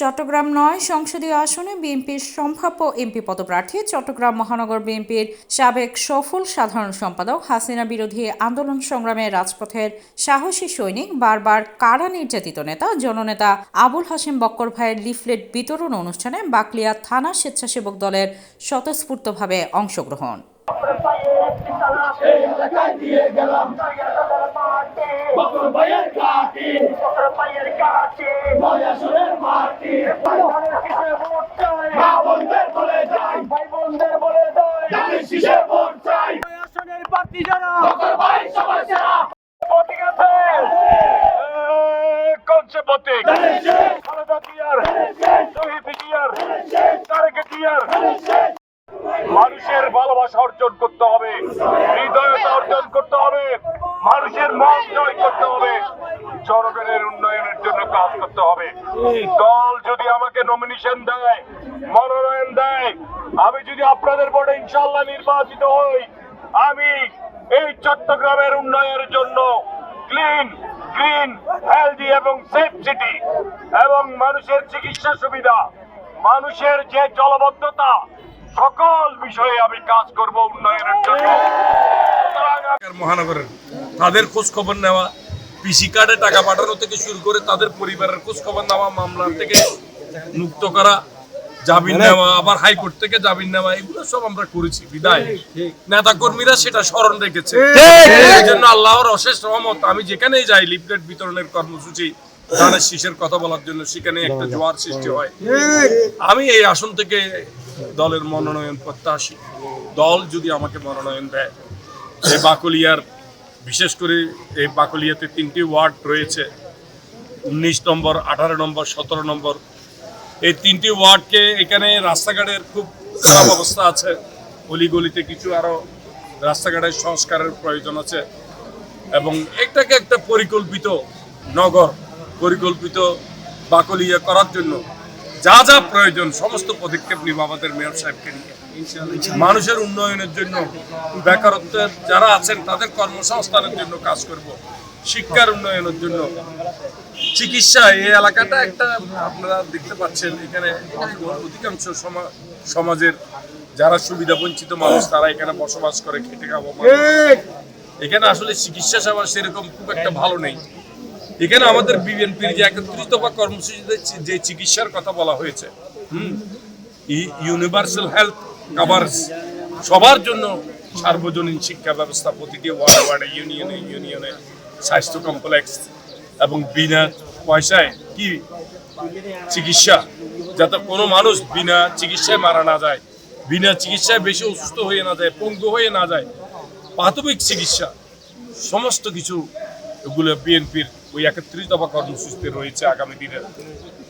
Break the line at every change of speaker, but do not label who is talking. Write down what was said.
চট্টগ্রাম ৯ সংসদীয় আসনে বিএনপির সম্ভাব্য এমপি পদপ্রার্থী চট্টগ্রাম মহানগর বিএনপির সাবেক সফল সাধারণ সম্পাদক হাসিনা বিরোধী আন্দোলন সংগ্রামে রাজপথের সাহসী সৈনিক বারবার কারা নির্যাতিত নেতা জননেতা আবুল হাশেম বক্কর ভাইয়ের লিফলেট বিতরণ অনুষ্ঠানে বাকলিয়া থানা স্বেচ্ছাসেবক দলের স্বতঃস্ফূর্তভাবে অংশগ্রহণ।
মানুষের ভালোবাসা অর্জন করতে হবে, হৃদয়তা অর্জন করতে হবে, মানুষের মন জয় করতে হবে, জনগণের উন্নয়নের জন্য কাজ করতে হবে। দল যদি আমাকে নমিনেশন দেয়, মনোনয়ন দেয়, আমি যদি আপনাদের ভোটে ইনশাআল্লাহ নির্বাচিত হই, আমি এই চট্টগ্রামের উন্নয়নের জন্য ক্লিন, গ্রিন, হেলদি এবং সেফ সিটি এবং মানুষের চিকিৎসা সুবিধা, মানুষের যে জলবদ্ধতা, সকল বিষয়ে আমি কাজ করব উন্নয়নের জন্য।
মহানগরের তাদের খোঁজ খবর নেওয়া, পিসি কার্ডে টাকা পাঠানো থেকে শুরু করে তাদের পরিবারের খোঁজ খবর নেওয়া, মামলা থেকে মুক্ত করা, জামিন নেওয়া, আবার হাইকোর্ট থেকে জামিন নেওয়া, এগুলো সব আমরা করেছি। বিদায় নেতা কর্মীরা সেটা স্মরণ রেখেছে। এই জন্য আল্লাহর অশেষ রহমত, আমি যেখানেই যাই লিফলেট বিতরণের কর্মসূচি, ধানের শীষের কথা বলার জন্য সেখানে একটা জোয়ার সৃষ্টি হয়। আমি এই আসন থেকে দলের মনোনয়ন প্রত্যাশী। দল যদি আমাকে মনোনয়ন দেয়, এই বাকলিয়ার, বিশেষ করে এই বাকলিয়াতে 3টি ওয়ার্ড রয়েছে, 19 নম্বর, 18 নম্বর, 17 নম্বর, এই 3টি ওয়ার্ডকে এখানে রাস্তাঘাটের খুব খারাপ অবস্থা আছে। অলিগলিতে কিছু আরো রাস্তাঘাটের সংস্কারের প্রয়োজন আছে এবং এটাকে একটা পরিকল্পিত নগর, পরিকল্পিত বাকলিয়া করার জন্য যা যা প্রয়োজন সমস্ত পদক্ষেপ নিব আমাদের মেয়র সাহেবকে নিয়ে। মানুষের উন্নয়নের জন্য, বেকারত্বের যারা আছেন তাদের কর্মসংস্থানের জন্য কাজ করব, শিক্ষার উন্নয়নের জন্য, চিকিৎসা। এই এলাকাটা একটা, আপনারা দেখতে পাচ্ছেন এখানে অধিকাংশ সমাজের যারা সুবিধা বঞ্চিত মানুষ তারা এখানে বসবাস করে, খেটে খাবো। এখানে আসলে চিকিৎসা সেবা সেরকম খুব একটা ভালো নেই। এখানে আমাদের বিএনপির যে 31 দফা কর্মসূচিতে যে চিকিৎসার কথা বলা হয়েছে, ইউনিভার্সাল হেলথ কাভারেজ, সবার জন্য সার্বজনীন শিক্ষা ব্যবস্থা, প্রতিটি ওয়ার্ডে ওয়ার্ডে, ইউনিয়নে ইউনিয়নে স্বাস্থ্য কমপ্লেক্স এবং বিনা পয়সায় কি চিকিৎসা, যাতে কোনো মানুষ বিনা চিকিৎসায় মারা না যায়, বিনা চিকিৎসায় বেশি অসুস্থ হয়ে না যায়, পঙ্গু হয়ে না যায়, প্রাথমিক চিকিৎসা, সমস্ত কিছু এগুলো বিএনপির ওই 31 দফা কর্মসূচিতে রয়েছে আগামী দিনের।